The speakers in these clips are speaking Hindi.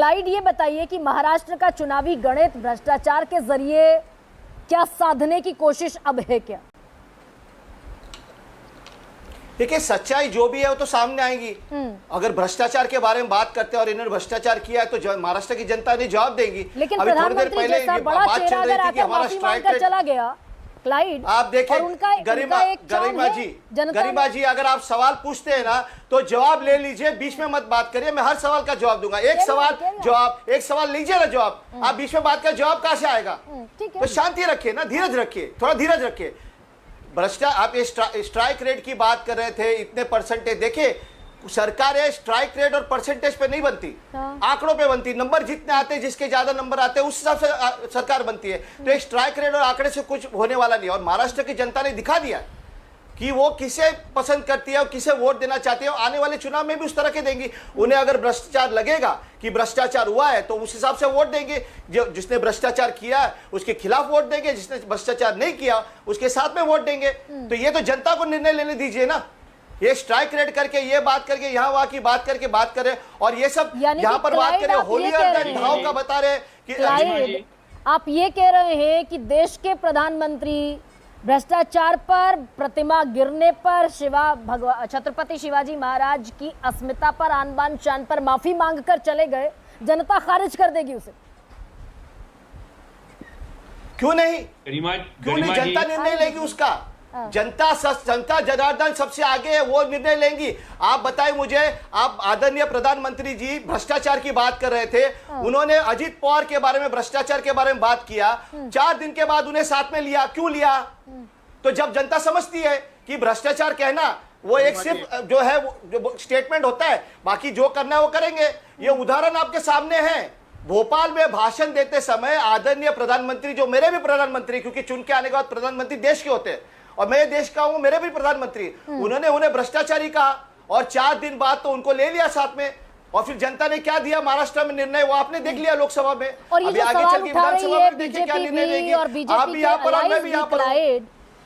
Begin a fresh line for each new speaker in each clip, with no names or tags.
क्लाइड, ये बताइए कि महाराष्ट्र का चुनावी गणित भ्रष्टाचार के जरिए क्या साधने की कोशिश अब है क्या?
देखिए, सच्चाई जो भी है वो तो सामने आएगी। अगर भ्रष्टाचार के बारे में बात करते हैं और इन्होंने भ्रष्टाचार किया है तो महाराष्ट्र की जनता ने जवाब देगी।
लेकिन
अभी थोड़ी देर
प्रधानमंत्री
पहले
जैसा
ये
बड़ा
बात चल
चेहरा
रही
अगर
थी कि
आके
हमारा
माफी
स्ट्राइक
मांगकर
रेट,
चला गया क्लाइड,
आप देखें,
और उनका एक
गरिमा जी अगर आप सवाल पूछते हैं ना तो जवाब ले लीजिए, बीच में मत बात करिए। मैं हर सवाल का जवाब दूंगा। एक सवाल लीजिए ना जवाब। आप बीच में बात कर, जवाब कहां से आएगा? तो शांति रखिए ना, धीरज रखिए, थोड़ा धीरज रखिए। आप ये स्ट्राइक रेट की बात कर रहे थे, इतने परसेंटेज। देखिए, सरकारें स्ट्राइक रेट और परसेंटेज पे नहीं बनती, आंकड़ों पे बनती। नंबर जितने आते हैं, जिसके ज्यादा नंबर आते हैं, उस हिसाब से सरकार बनती है। तो एक स्ट्राइक रेट और आंकड़े से कुछ होने वाला नहीं है। और महाराष्ट्र की जनता ने दिखा दिया कि वो किसे पसंद करती है और किसे वोट देना चाहती है। आने वाले चुनाव में भी उस तरह के देंगी। उन्हें अगर भ्रष्टाचार लगेगा कि भ्रष्टाचार हुआ है तो उस हिसाब से वोट देंगे। जो जिसने भ्रष्टाचार किया है उसके खिलाफ वोट देंगे, जिसने भ्रष्टाचार नहीं किया उसके साथ में वोट देंगे। तो ये तो जनता को निर्णय लेने दीजिए ना। ये स्ट्राइक रेट करके, ये बात करके, यहाँ वहां की बात करके बात करें और ये सब यहाँ पर बात करें, होली भाव का बता रहे
कि आप ये कह रहे हैं कि देश के प्रधानमंत्री भ्रष्टाचार पर, प्रतिमा गिरने पर, छत्रपति शिवाजी महाराज की अस्मिता पर, आन बान शान पर माफी मांगकर चले गए, जनता खारिज कर देगी उसे?
क्यों नहीं? क्यों नहीं? जनता निर्णय लेगी उसका। जनता जनार्दन सबसे आगे है, वो निर्णय लेंगी। आप बताएं मुझे, आप आदरणीय प्रधानमंत्री जी भ्रष्टाचार की बात कर रहे थे, उन्होंने अजीत पवार के बारे में, भ्रष्टाचार के बारे में बात किया, 4 दिन के बाद उन्हें साथ में लिया। क्यों लिया? तो जब जनता समझती है कि भ्रष्टाचार कहना वो एक सिर्फ जो है जो स्टेटमेंट होता है, बाकी जो करना है वो करेंगे। ये उदाहरण आपके सामने है। भोपाल में भाषण देते समय आदरणीय प्रधानमंत्री, जो मेरे भी प्रधानमंत्री, क्योंकि चुन के आने के बाद प्रधानमंत्री देश के होते हैं और मैं देश का हूं, मेरे भी प्रधानमंत्री, उन्होंने उन्हें भ्रष्टाचारी कहा और 4 दिन बाद तो उनको ले लिया साथ में। और फिर जनता ने क्या दिया महाराष्ट्र में निर्णय, वो आपने देख लिया लोकसभा में।
और
अभी आगे चल के विधानसभा में देखिए क्या निर्णय लेगी। आप भी यहाँ पर, मैं भी यहाँ पर।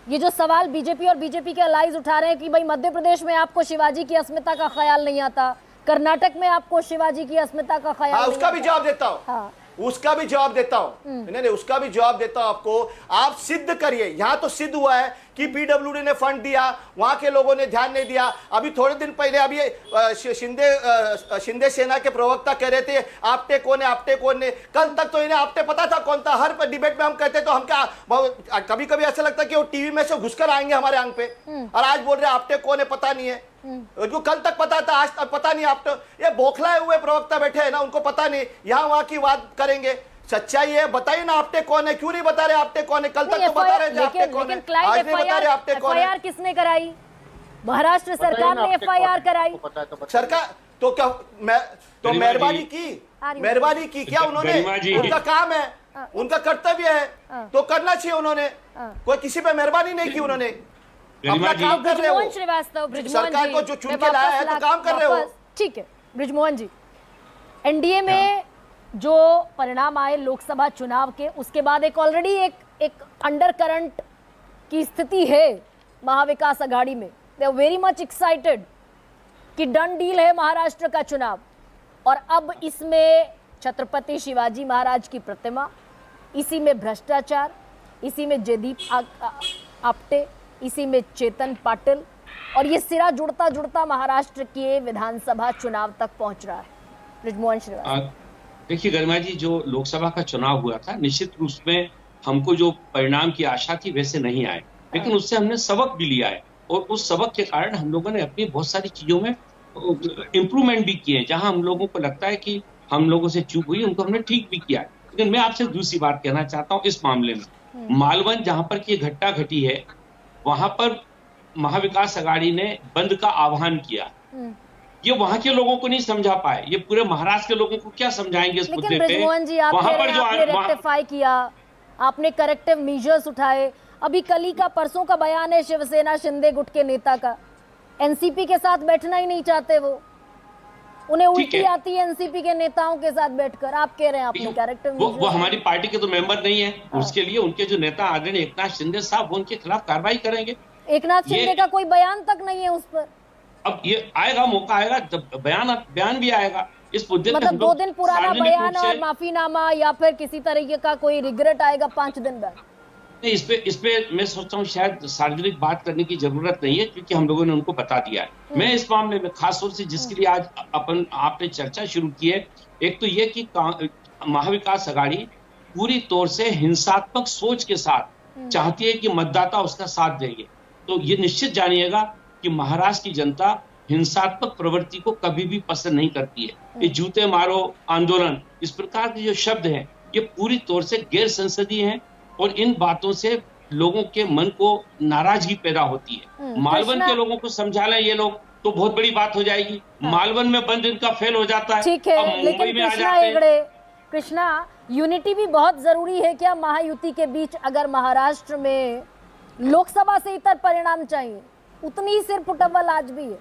ये जो सवाल बीजेपी और बीजेपी के अलाइज उठा रहे हैं कि भाई मध्य प्रदेश में आपको शिवाजी की अस्मिता का ख्याल नहीं आता, कर्नाटक में आपको शिवाजी की अस्मिता का ख्याल नहीं आता।
उसका भी जवाब देता हूँ, उसका भी जवाब देता हूं। नहीं, उसका भी जवाब देता हूं आपको। आप सिद्ध करिए। यहां तो सिद्ध हुआ है कि पीडब्ल्यूडी ने फंड दिया, वहां के लोगों ने ध्यान नहीं दिया। अभी थोड़े दिन पहले अभी शिंदे सेना के प्रवक्ता कह रहे थे आपटे कौन है, आपटे कौन है। कल तक तो इन्हें आपटे पता था कौन था। हर डिबेट में हम कहते तो हम क्या, कभी कभी ऐसा लगता है कि वो टीवी में से घुसकर आएंगे हमारे आंख पे, और आज बोल रहे आपटे कौन है, पता नहीं है। जो कल तक पता था आज तक पता नहीं। आप तो ये बौखलाए हुए प्रवक्ता बैठे हैं ना, उनको पता नहीं। यहाँ वहां की बात करेंगे, सच्चाई है। बताइए ना आपटे कौन है, क्यों नहीं बता रहे आपटे कौन है? कल तक तो बता रहे थे आपटे कौन है, आज नहीं बता रहे आपटे कौन है।
एफआईआर किसने कराई? महाराष्ट्र सरकार ने एफआईआर कराई।
सरकार तो क्या, तो मेहरबानी की क्या उन्होंने? उनका काम है, उनका कर्तव्य है, तो करना चाहिए उन्होंने। कोई किसी पे मेहरबानी नहीं की उन्होंने, अपना काम कर रहे हो।
श्रीवास्तव,
सरकार को जो चुन के लाया है तो काम कर रहे हो।
ठीक है बृजमोहन जी, एनडीए में जो परिणाम आए लोकसभा चुनाव के, उसके बाद एक ऑलरेडी एक अंडर करंट की स्थिति है महाविकास आघाड़ी में। They are very much excited कि डन डील है महाराष्ट्र का चुनाव। और अब इसमें छत्रपति शिवाजी महाराज की प्रतिमा, इसी में भ्रष्टाचार, इसी में जयदीप आपटे, इसी में चेतन पाटिल, और ये सिरा जुड़ता जुड़ता महाराष्ट्र के विधानसभा चुनाव तक पहुंच रहा है। बृजमोहन श्रीवास्तव,
देखिए गरिमा जी, जो लोकसभा का चुनाव हुआ था, निश्चित रूप में हमको जो परिणाम की आशा थी वैसे नहीं आए, लेकिन उससे हमने सबक भी लिया है। और उस सबक के कारण हम लोगों ने अपनी बहुत सारी चीजों में इम्प्रूवमेंट भी किए। जहां हम लोगों को लगता है कि हम लोगों से चूक हुई, उनको हमने ठीक भी किया है। लेकिन मैं आपसे दूसरी बात कहना चाहता हूँ इस मामले में। मालवन जहां पर की घटना घटी है, वहां पर महाविकास आघाड़ी ने बंद का आह्वान किया। ये वहां के लोगों को नहीं समझा पाए, ये पूरे महाराष्ट्र के लोगों को क्या समझाएंगे इस मुद्दे पे?
वहां पर जो आपने रेक्टिफाई किया, आपने करेक्टिव मेजर्स उठाए। अभी कल का परसों का बयान है शिवसेना शिंदे गुट के नेता का, एनसीपी के साथ बैठना ही नहीं चाहते वो, उन्हें उल्टी आती है एनसीपी के नेताओं के साथ बैठकर। आप कह रहे हैं आपने करेक्टिव मेजर्स।
वो हमारी पार्टी के तो मेंबर नहीं है, उसके लिए उनके जो नेता आदरणीय एकनाथ शिंदे साहब, वो उनके खिलाफ कार्रवाई करेंगे।
एकनाथ शिंदे का कोई बयान तक नहीं है उस पर।
अब ये आएगा, मौका आएगा जब बयान भी आएगा। इस मुद्दे पे
मतलब
हम
2
लोग
दिन पुराना
सार्वजनिक
बयान
रूप से-
और माफीनामा या फिर किसी तरीके का कोई रिग्रेट आएगा 5 दिन बाद?
नहीं, इस पे मैं सोचता हूँ शायद सार्वजनिक बात करने की जरूरत नहीं है, क्योंकि हम लोगों ने उनको बता दिया है। मैं इस मामले में खास तौर से जिसके लिए आज आपने चर्चा शुरू की है, एक तो ये कि महाविकास अघाड़ी पूरी तौर से हिंसात्मक सोच के साथ चाहती है कि मतदाता उसका साथ देंगे। तो ये निश्चित जानिएगा कि महाराष्ट्र की जनता हिंसात्मक प्रवृत्ति को कभी भी पसंद नहीं करती है। ये जूते मारो आंदोलन, इस प्रकार के जो शब्द हैं, ये पूरी तौर से गैर संसदीय हैं और इन बातों से लोगों के मन को नाराजगी पैदा होती है। मालवन के लोगों को समझा लें ये लोग तो बहुत बड़ी बात हो जाएगी। मालवन में बंद इनका फेल हो जाता है,
ठीक
अब
है,
मुंबई
लेकिन
में आ
कृष्णा
जाते हैं।
हेगड़े, कृष्णा, यूनिटी भी बहुत जरूरी है क्या महायुति के बीच? अगर महाराष्ट्र में लोकसभा से इतर परिणाम चाहिए, उतनी ही सिर पुटअव्वल आज भी है।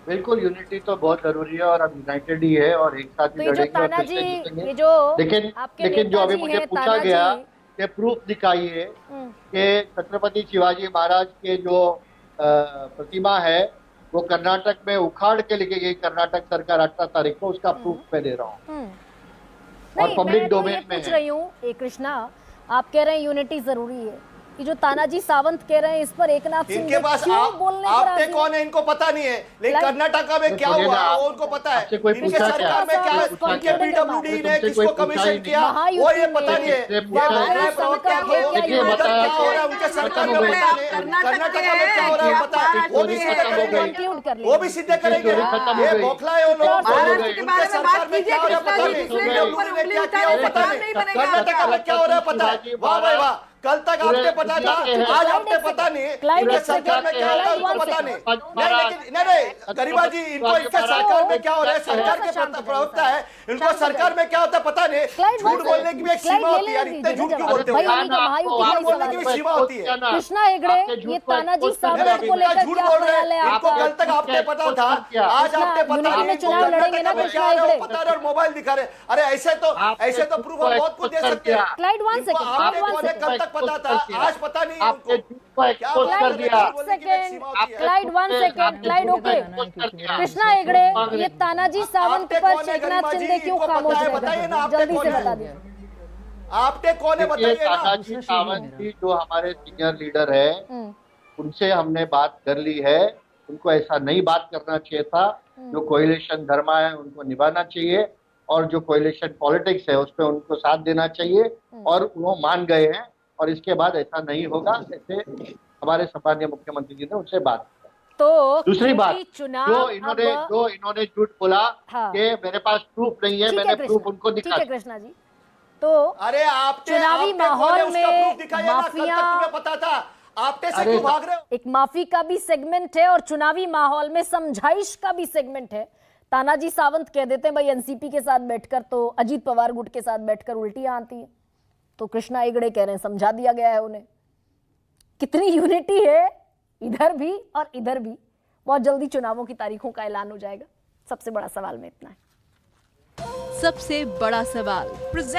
बिल्कुल, यूनिटी तो बहुत जरूरी है और हम यूनाइटेड ही है और एक साथ
तो
ही
ये जो
लड़ेंगे और
तानाजी,
फिर से जीतेंगे।
ये जो आपके
लेकिन जो अभी
नेताजी
मुझे
हैं,
पूछा
तानाजी,
गया कि प्रूफ दिखाइए कि छत्रपति शिवाजी महाराज के जो प्रतिमा है वो कर्नाटक में उखाड़ के लेके गई कर्नाटक सरकार 18 तारीख को, उसका प्रूफ मैं दे रहा हूँ और
नहीं,
पब्लिक
मैं तो ये
डोमेन में
पूछ
है।
रही हूँ, कृष्णा, आप कह रहे हैं यूनिटी जरूरी है, ये जो तानाजी सावंत कह रहे हैं इस पर एकनाथ शिंदे
इनके पास
क्यों बोलने पर
आपटे
राजी
कौन है इनको पता नहीं है, लेकिन कर्नाटका में क्या
सुनिए
हुआ
ना,
वो उनको पता है।
आपसे कोई
इनके
पूछा
सरकार
क्या?
में क्या
आपसे
उनके
पूछा
पीडब्ल्यूडी ने
तुमसे
किसको
कोई पूछा
कमीशन
ही
किया
नहीं।
वो ये पता नहीं है।
देखिए,
ये बोल रहे हैं
बताया
क्या
है,
वो
देखिए,
उधर
बताया
क्या हो रहा है उनके सरकार में पता नहीं है। कर्नाटका में क्या हो रहा है पता है, वो भी सीधे करेंगे,
कंक्लूड कर
वो भी सीधे करेंगे।
खत्म हो
ये
गई।
बौखला है उन लोगों को,
महाराष्ट्र के
उनके सरकार में क्या हो रहा है पता नहीं, पीडब्ल्यूडी ने क्या किया वो पता नहीं, कर्नाटका में क्या हो रहा है पता है। वाह भाई वाह, कल तक आपने पता था, आज आपने पता नहीं, इनके सरकार में क्या हो रहा है उनको पता नहीं। नहीं, गरिमा जी, इनको इसके सरकार में क्या हो रहा है, सरकार के प्रवक्ता है, इनको सरकार में क्या होता है पता नहीं। झूठ बोलने की भी एक सीमा होती है यार, इतने झूठ क्यों बोलते हो? झूठ बोलने की भी सीमा होती है।
कृष्णा हेगड़े, ये तानाजी सावंत को लेकर
झूठ
क्या
बोल रहे
ख्याल है
हैं, इनको
आपका?
कल तक आपने पता था, आज आपने पता
यूनिटी में
नहीं,
चुनाव लड़ेंगे ना कृष्णा हेगड़े?
बता रहे और मोबाइल दिखा रहे। अरे ऐसे तो प्रूफ हम बहुत कुछ दे सकते हैं।
क्लाइड 1
इनको
सेकंड,
आपने
क्लाइड 1
कौन है
सेकंड,
कल तक पता था, आज पता नहीं
आपने
उनको।
झूठ को एक्सपोज कर दिया।
Clyde 1 second, Clyde okay. Krishna Hegde, ये तानाजी सावंत पर शेखनाथ शिंदे क्यों खामोश
बताइए ना,
रहे?
आपने
जल्दी
कौन
से
है?
बता दीजिए।
आपने कौन है
देखिए,
बताइए ना।
तानाजी सावंत जी जो हमारे सीनियर लीडर है, उनसे हमने बात कर ली है। उनको ऐसा नहीं बात करना चाहिए था। जो कोएलिशन धर्मा है उनको निभाना चाहिए और जो कोएलिशन पॉलिटिक्स है उस पर उनको साथ देना चाहिए और वो मान गए हैं और इसके बाद ऐसा नहीं होगा, ऐसे हमारे सम्माननीय मुख्यमंत्री जी ने उनसे बात की।
तो
दूसरी बात,
चुनाव
जो इन्होंने झूठ बोला
हाँ।
कि मेरे पास प्रूफ नहीं है,
ठीक
मैंने
कृष्णा,
प्रूफ उनको
ठीक
दिखा
है कृष्णा जी। तो
अरे आपने
चुनावी
आपने कौन है
माहौल
उसका
में
प्रूफ दिखाइए ना, कल तक
माफिया,
तुम्हें पता था, आपने से
अरे
क्यों भाग रहे हो?
एक माफी का भी सेगमेंट है और चुनावी माहौल में समझाइश का भी सेगमेंट है। तानाजी सावंत कह देते हैं भाई एनसीपी के साथ बैठकर तो अजीत पवार गुट के साथ बैठकर उल्टियां आती है, तो कृष्णा हेगड़े कह रहे हैं समझा दिया गया है उन्हें। कितनी यूनिटी है इधर भी और इधर भी, बहुत जल्दी चुनावों की तारीखों का ऐलान हो जाएगा। सबसे बड़ा सवाल में इतना है।
सबसे बड़ा सवाल